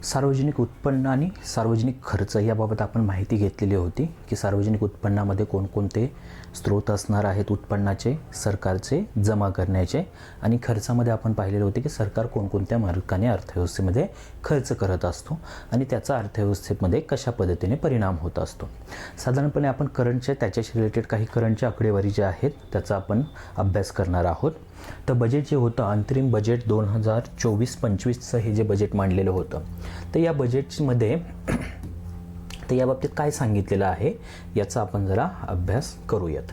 सार्वजनिक उत्पन्न आणि सार्वजनिक खर्च याबाबत आपण माहिती घेतलेली होती की सार्वजनिक उत्पन्नामध्ये कोणकोणते स्रोत असणार आहेत उत्पन्नाचे, सरकारचे जमा करण्याचे, आणि खर्चामध्ये आपण पाहिलेले होते की सरकार कोणकोणत्या मार्गाने अर्थव्यवस्थेमध्ये खर्च करत असतो आणि त्याचा अर्थव्यवस्थेमध्ये कशा पद्धतीने परिणाम होत असतो. साधारणपणे आपण करंटचे त्याच्याशी रिलेटेड काही करंटच्या आकडेवारी जे आहेत त्याचा आपण अभ्यास करणार आहोत. तर बजेट जे होतं, अंतरिम बजेट 2024-25चं हे जे बजेट मांडलेलं होतं, तर या बजेटमध्ये तर याबाबतीत काय सांगितलेलं आहे याचा आपण जरा अभ्यास करूयात.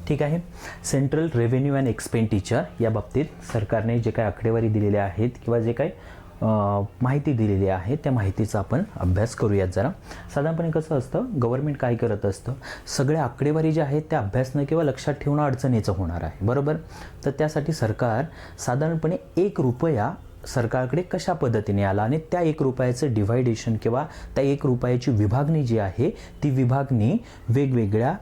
ठीक आहे. सेंट्रल रेव्हेन्यू अँड एक्सपेंडिचर या बाबतीत सरकारने जे काही आकडेवारी दिलेल्या आहेत किंवा जे काही माहिती दिलेली आहे त्या माहितीचा आपण अभ्यास करूयात जरा. साधारणपणे कसं असतं, गव्हर्नमेंट काय करत असतं, सगळ्या आकडेवारी ज्या आहेत त्या अभ्यासणं किंवा लक्षात ठेवणं अडचणीचं होणार आहे, बरोबर. तर त्यासाठी सरकार साधारणपणे 1 रुपया सरकारकडे कशा पद्धतीने आला आणि त्या 1 रुपयाचं डिव्हायडेशन किंवा त्या 1 रुपयाची विभागणी जी आहे ती विभागणी वेगवेगळ्या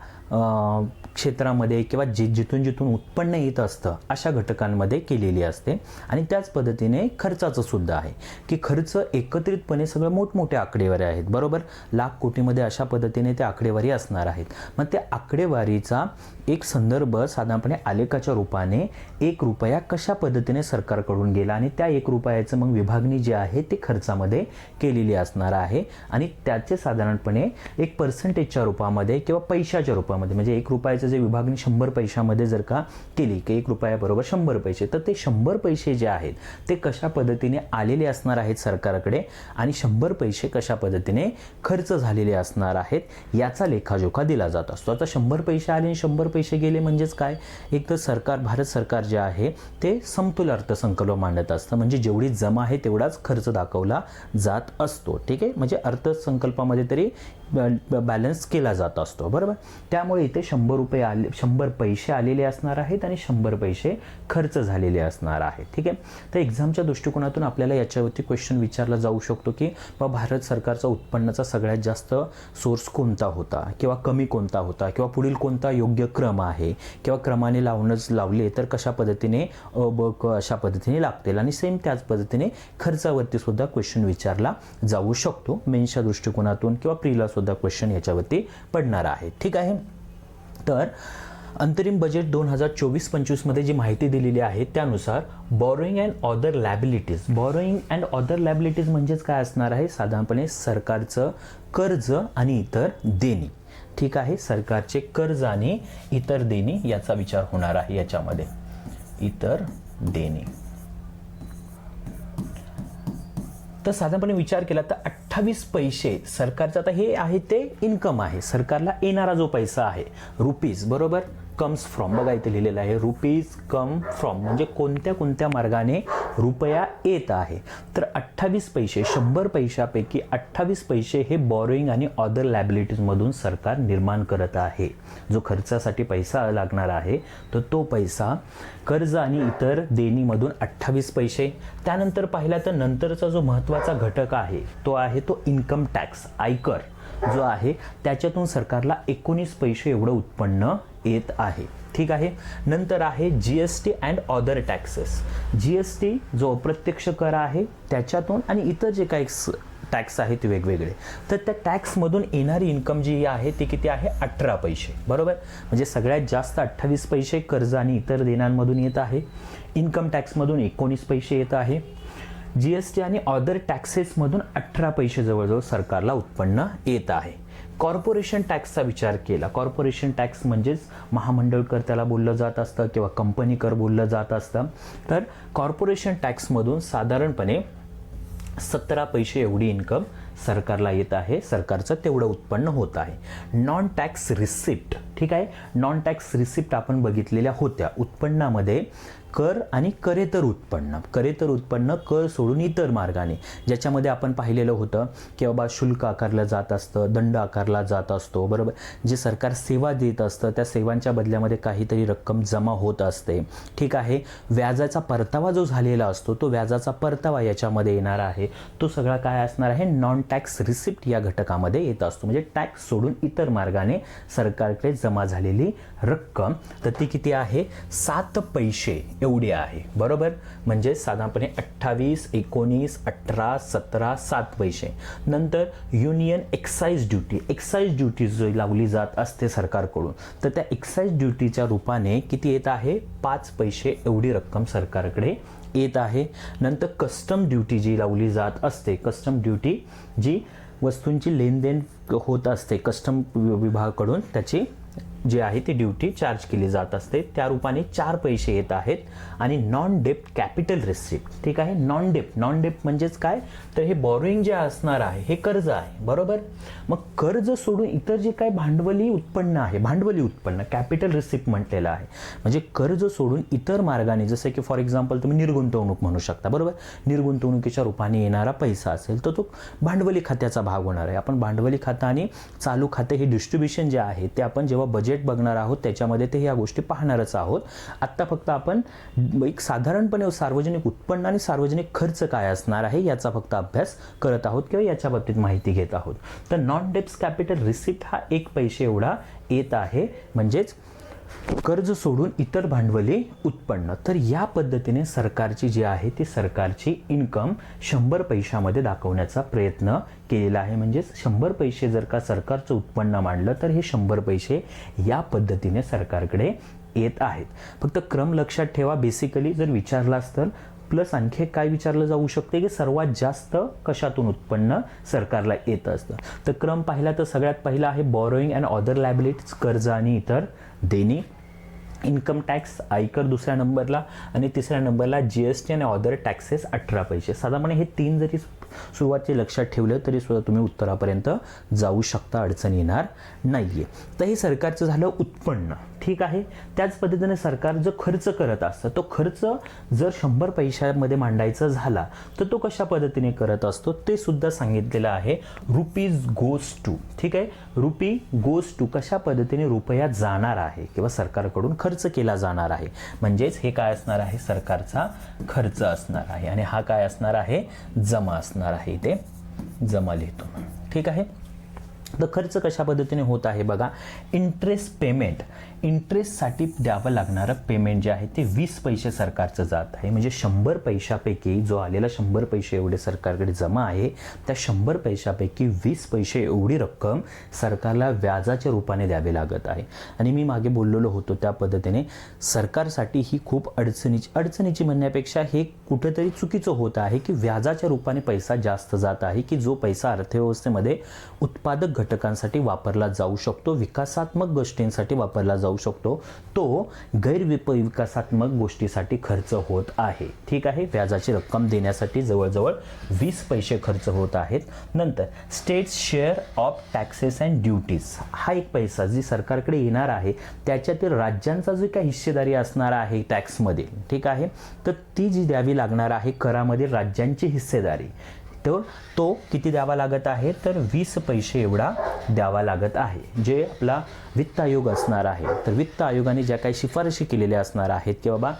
क्षेत्रामध्ये किंवा जिथून उत्पन्न येत असतं अशा घटकांमध्ये केलेली असते. आणि त्याच पद्धतीने खर्चाचं सुद्धा आहे की खर्च एकत्रितपणे सगळं मोठमोठे आकडेवारी आहेत, बरोबर. लाख कोटीमध्ये अशा पद्धतीने त्या आकडेवारी असणार आहेत. मग त्या आकडेवारीचा एक संदर्भ साधारणपणे आलेखाच्या रूपाने 1 रुपया कशा पद्धतीने सरकारकडून गेला आणि त्या 1 रुपयाचं मग विभागणी जी आहे ती खर्चामध्ये केलेली असणार आहे. आणि त्याचे साधारणपणे एक पर्सेंटेजच्या रूपामध्ये किंवा पैशाच्या रूपामध्ये, म्हणजे 1 रुपयाचं जे विभागणी 100 पैशामध्ये जर का केली की 1 रुपया बरोबर 100 पैसे, तर ते 100 पैसे जे आहेत ते कशा पद्धतीने आलेले असणार आहेत सरकारकडे आणि 100 पैसे कशा पद्धतीने खर्च झालेले असणार आहेत याचा लेखाजोखा दिला जात असतो. आता 100 पैसे आले आणि 100 पैसे गेले म्हणजेच काय, एक तर सरकार, भारत सरकार जे आहे ते समतोल अर्थसंकल्प मांडत असतं, म्हणजे जेवढी जमा आहे तेवढाच खर्च दाखवला जात असतो. ठीक आहे, म्हणजे अर्थसंकल्पामध्ये तरी बॅलन्स केला जात असतो, बरोबर. त्यामुळे इथे 100 पैसे आलेले असणार आहेत आणि 100 पैसे खर्च झालेले असणार आहेत. ठीक आहे. तर एक्झामच्या दृष्टिकोनातून आपल्याला याच्यावरती क्वेश्चन विचारला जाऊ शकतो की भारत सरकारचा उत्पन्नाचा सगळ्यात जास्त सोर्स कोणता होता किंवा कमी कोणता होता किंवा पुढील कोणता योग्य क्रम आहे किंवा क्रमाने लावले तर कशा पद्धतीने अशा पद्धतीने लागतील. आणि सेम त्याच पद्धतीने खर्चावरती सुद्धा क्वेश्चन विचारला जाऊ शकतो. मेन्सच्या दृष्टिकोनातून किंवा प्रीला सुद्धा क्वेश्चन याच्यावरती पडणार आहे. ठीक आहे. तर अंतरिम बजेट 2024-25 मध्ये जी माहिती दिलेली आहे त्यानुसार बॉरोईंग अँड अदर लॅबिलिटीज म्हणजेच काय असणार आहे, साधारणपणे सरकारचं कर्ज आणि इतर देणी. ठीक आहे, सरकारचे कर्ज आणि इतर देणी याचा विचार होणार आहे याच्यामध्ये. इतर देणी तर साधारणपणे विचार केला तर 28 पैसे सरकारचं, आता हे आहे ते इन्कम आहे, सरकारला येणारा जो पैसा आहे रुपीज, बरोबर, कम्स फ्रॉम, बघा इथे लिहिलेलं आहे रुपीज कम फ्रॉम, म्हणजे कोणत्या मार्गाने रुपया येत आहे. तर 28 पैसे, 100 पैशापैकी 28 पैसे हे बॉरोईंग आणि अदर लॅबिलिटीज मधून सरकार निर्माण करत आहे. जो खर्चासाठी पैसा लागणार आहे तर तो पैसा कर्ज आणि इतर देणीमधून 28 पैसे. त्यानंतर पाहिला तर नंतरचा जो महत्त्वाचा घटक आहे तो इन्कम टॅक्स, आयकर जो आहे त्याच्यातून सरकारला 19 पैसे एवढं उत्पन्न येत आहे. ठीक आहे. नंतर आहे GST and other taxes. GST जो अप्रत्यक्ष कर आहे त्याच्यातून आणि इतर जे काही टॅक्स आहेत वेगवेगळे, तर त्या टॅक्समधून येणारी इन्कम जी आहे ती किती आहे, 18 पैसे, बरोबर. म्हणजे सगळ्यात जास्त 28 पैसे कर्ज आणि इतर देण्यांमधून येत आहे. इन्कम टॅक्समधून 19 पैसे येत आहे. जीएसटी आणि अदर टॅक्सेसमधून 18 पैसे जवळजवळ सरकारला उत्पन्न येत आहे. कॉर्पोरेशन टॅक्सचा विचार केला, कॉर्पोरेशन टॅक्स म्हणजेच महामंडळ कर त्याला बोललं जात असतं किंवा कंपनी कर बोललं जात असतं. तर कॉर्पोरेशन टॅक्समधून साधारणपणे 17 पैसे एवढी इन्कम सरकारला येत आहे, सरकारचं तेवढं उत्पन्न होत आहे. नॉन टॅक्स रिसिप्ट, ठीक आहे, नॉन टॅक्स रिसिप्ट आपण बघितलेल्या होत्या. उत्पन्नामध्ये कर आणि करेतर उत्पन्न कर सोडून इतर मार्गाने, ज्याच्यामध्ये आपण पाहिलेलं होतं की बाबा शुल्क आकारलं जात असतं, दंड आकारला जात असतो, बरोबर. जे सरकार सेवा देत असतं त्या सेवांच्या बदल्यामध्ये काहीतरी रक्कम जमा होत असते. ठीक आहे. व्याजाचा परतावा जो झालेला असतो तो व्याजाचा परतावा याच्यामध्ये येणार आहे, तो सगळा काय असणार आहे, नॉन टॅक्स रिसिप्ट या घटकामध्ये येत असतो. म्हणजे टॅक्स सोडून इतर मार्गाने सरकारकडे जमा झालेली रक्कम, तर ती किती आहे 7 पैसे एवढी आहे, बरोबर. म्हणजे साधारणपणे 28, 19, 18, 17, 7 पैसे. नंतर union excise duty, excise duty जी लावली जात असते सरकारकडून, तर त्या एक्साइज ड्युटीच्या रूपाने किती येत आहे 5 पैसे एवढी रक्कम सरकारकडे येत आहे. नंतर कस्टम ड्युटी जी लावली जात असते, कस्टम ड्युटी जी वस्तूंची लेनदेन होत असते कस्टम विभागाकडून, त्याची जी आहे ती ड्युटी चार्ज केली जात असते, त्या रूपाने 4 पैसे येत आहेत. आणि नॉन डेप्ट कॅपिटल रिसिप्ट, ठीक आहे. नॉन डेप्ट म्हणजेच काय, तर हे बॉरोईंग जे असणार आहे हे कर्ज आहे, बरोबर. मग कर्ज सोडून इतर जे काय भांडवली उत्पन्न आहे, भांडवली उत्पन्न कॅपिटल रिसिप्ट म्हटलेलं आहे. म्हणजे कर्ज सोडून इतर मार्गाने, जसं की फॉर एक्झाम्पल तुम्ही निर्गुंतवणूक म्हणू शकता, बरोबर. निर्गुंतवणुकीच्या रूपाने येणारा पैसा असेल तर तो भांडवली खात्याचा भाग होणार आहे. आपण भांडवली खातं आणि चालू खाते हे डिस्ट्रीब्युशन जे आहे ते आपण जेव्हा बजेट बघणार आहोत त्याच्यामध्ये ते ह्या गोष्टी पाहणारच आहोत. आत्ता फक्त आपण एक साधारणपणे सार्वजनिक उत्पन्न आणि सार्वजनिक खर्च काय असणार आहे याचा फक्त अभ्यास करत आहोत किंवा याच्या बाबतीत माहिती घेत आहोत. तर नॉन डेप्ट कॅपिटल रिसिप्ट हा 1 पैसे एवढा येत आहे, म्हणजेच कर्ज सोडून इतर भांडवली उत्पन्न. तर या पद्धतीने सरकारची जी आहे ती सरकारची इन्कम 100 पैशामध्ये दाखवण्याचा प्रयत्न केलेला आहे. म्हणजे 100 पैसे जर का सरकारचं उत्पन्न मांडलं तर हे 100 पैसे या पद्धतीने सरकारकडे येत आहेत. फक्त क्रम लक्षात ठेवा, बेसिकली जर विचारलास तर प्लस आणखी काय विचारलं जाऊ शकते की सर्वात जास्त कशातून उत्पन्न सरकारला येत असतं. तर क्रम पाहिला तर सगळ्यात पहिला आहे बॉरोईंग अँड अदर लायबिलिटीज, कर्ज आणि इतर देणी. इन्कम टॅक्स आयकर दुसऱ्या नंबरला आणि तिसऱ्या नंबरला GST आणि अदर टॅक्सेस 18 पैसे. साधारणपणे हे 3 जरी सुरुवातीला लक्षात ठेवलं तरी सुद्धा तुम्ही उत्तरापर्यंत जाऊ शकता, अडचण येणार नाहीये. तर हे सरकारचं झालं उत्पन्न, ठीक आहे. त्याच पद्धतीने सरकार जो खर्च करत असतं तो खर्च जर 100 पैशामध्ये मांडायचा झाला तर तो कशा पद्धतीने करत असतो ते सुद्धा सांगितलेलं आहे. रुपीज गोज टू, ठीक आहे. रुपी गोज टू कशा पद्धतीने रुपया जाणार आहे किंवा सरकारकडून खर्च केला जाणार आहे. म्हणजेच हे काय असणार आहे सरकारचा खर्च असणार आहे आणि हा काय असणार आहे जमा असणार आहे. इथे जमा लिहितो, ठीक आहे. तर खर्च कशा पद्धतीने होत आहे बघा. इंटरेस्ट पेमेंट, इंटरेस्टसाठी द्यावं लागणारं पेमेंट जे आहे ते 20 पैसे सरकारचं जात आहे. म्हणजे 100 पैशापैकी जो आलेला 100 पैसे एवढे सरकारकडे जमा आहे त्या 100 पैशापैकी 20 पैसे एवढी रक्कम सरकारला व्याजाच्या रूपाने द्यावी लागत आहे. आणि मी मागे बोललेलो होतो त्या पद्धतीने सरकारसाठी ही खूप अडचणीची म्हणण्यापेक्षा हे कुठेतरी चुकीचं होत आहे की व्याजाच्या रूपाने पैसा जास्त जात आहे की जो पैसा अर्थव्यवस्थेमध्ये उत्पादक घटकांसाठी वापरला जाऊ शकतो, विकासात्मक गोष्टींसाठी वापरला जाऊ शकतो, तो गैरविकासात्मक गोष्टीसाठी खर्च होत आहे, ठीक आहे. व्याजाची रक्कम देण्यासाठी जवळजवळ 20 पैसे खर्च होत आहेत. नंतर state share of taxes and duties, हा एक पैसा जी सरकारकडे येणार आहे त्याच्यातील राज्यांचा जो काही हिस्सेदारी असणार आहे टॅक्समध्ये, ठीक आहे, तर ती जी द्यावी लागणार आहे करामध्ये राज्यांची हिस्सेदारी, तो किती द्यावा लागत आहे तर 20 पैसे एवढा द्यावा लागत आहे. जे आपला वित्त आयोग असणार आहे तर वित्त आयोगाने ज्या काही शिफारशी केलेल्या असणार आहेत की बाबा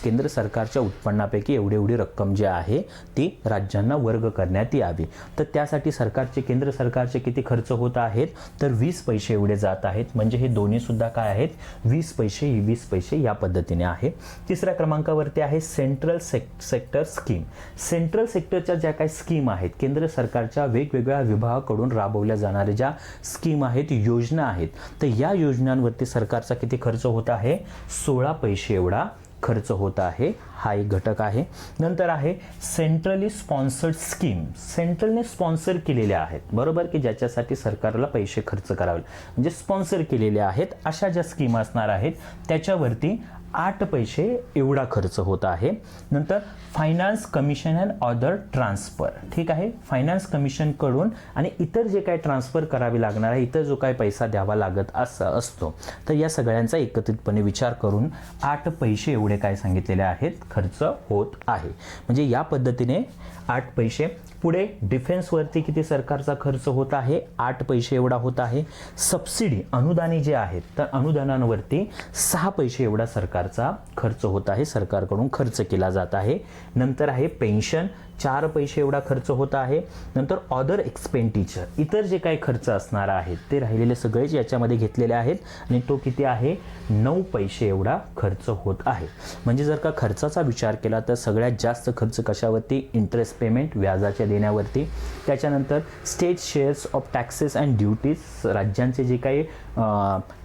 केंद्र सरकारच्या उत्पन्नापैकी एवढी रक्कम जी आहे ती राज्यांना वर्ग करण्यात यावी, तर त्यासाठी केंद्र सरकारचे किती खर्च होत आहेत तर 20 पैसे एवढे जात आहेत. म्हणजे हे दोन्ही सुद्धा काय आहेत 20 पैसे 20 पैसे या पद्धतीने आहे. तिसऱ्या क्रमांकावरती आहे सेंट्रल सेक्टर स्कीम. सेंट्रल सेक्टरच्या ज्या काही स्कीम आहेत केंद्र सरकारच्या वेगवेगळ्या विभागाकडून राबवल्या जाणाऱ्या ज्या स्कीम आहेत, योजना आहेत, तर या योजनांवरती सरकारचा किती खर्च होत आहे 16 पैसे एवढा खर्च होत आहे. हा एक घटक आहे. नंतर आहे सेंट्रली स्पॉन्सर्ड स्कीम, सेंट्रलने स्पॉन्सर केलेल्या आहेत, बरोबर, की ज्याच्यासाठी सरकारला पैसे खर्च करावे म्हणजे स्पॉन्सर केलेल्या आहेत अशा ज्या स्कीम असणार आहेत त्याच्यावरती 8 पैसे एवढा खर्च होत आहे. नंतर finance commission and other transfer, ठीक आहे. फायनान्स कमिशनकडून आणि इतर जे काही ट्रान्सफर करावे लागणार आहे, इतर जो काही पैसा द्यावा लागत असतो तर या सगळ्यांचा एकत्रितपणे विचार करून 8 पैसे एवढे काय सांगितलेले आहेत खर्च होत आहे. म्हणजे या पद्धतीने 8 पैसे. पुढे डिफेन्सवरती किती सरकारचा खर्च होत आहे 8 पैसे एवढा होत आहे. सबसिडी अनुदाने जे आहेत तर अनुदानांवरती 6 पैसे एवढा सरकारचा खर्च होत आहे, सरकारकडून खर्च केला जात आहे. नंतर आहे पेन्शन 4 पैसे एवढा खर्च होत आहे. नंतर अदर एक्सपेंडिचर, इतर जे काही खर्च असणार आहेत ते राहिलेले सगळेच याच्यामध्ये घेतलेले आहेत आणि तो किती आहे 9 पैसे एवढा खर्च होत आहे. म्हणजे जर का खर्चाचा विचार केला तर सगळ्यात जास्त खर्च कशावरती, इंटरेस्ट पेमेंट, व्याजाच्या देण्यावरती. त्याच्यानंतर state shares of taxes and duties, राज्यांचे जे काही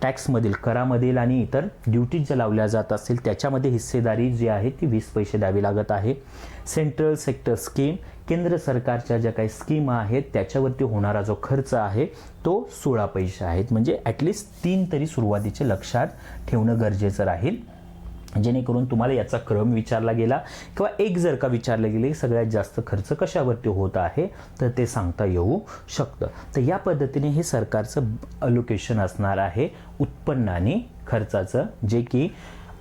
टॅक्समधील, करामधील आणि इतर ड्युटीज ज्या लावल्या जात असतील त्याच्यामध्ये हिस्सेदारी जी आहे ती 20 पैसे द्यावी लागत आहे. सेंट्रल सेक्टर स्कीम, केंद्र सरकारच्या ज्या काही स्कीम आहेत त्याच्यावरती होणारा जो खर्च आहे तो 16 पैसे आहेत. म्हणजे ॲटलिस्ट 3 तरी सुरुवातीचे लक्षात ठेवणं गरजेचं राहील, जेणेकरून तुम्हाला याचा क्रम विचारला गेला किंवा एक जर का विचारलं गेले सगळ्यात जास्त खर्च कशावरती होत आहे तर ते सांगता येऊ शकतं. तर या पद्धतीने हे सरकारचं अलोकेशन असणार आहे उत्पन्न आणि खर्चाचं, जे की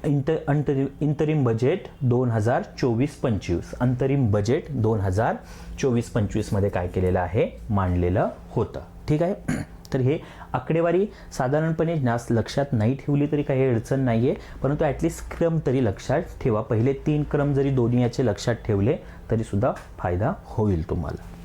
इंतरिम बजेट 2024-25, अंतरिम बजेट 2024-25 मध्ये काय केलेलं आहे, मांडलेलं होतं. ठीक आहे. तर हे आकडेवारी साधारणपणे जास्त लक्षात नाही ठेवली तरी काही अडचण नाही आहे, परंतु ॲटलिस्ट क्रम तरी लक्षात ठेवा. पहिले 3 क्रम जरी दोन्ही याचे लक्षात ठेवले तरी सुद्धा फायदा होईल तुम्हाला.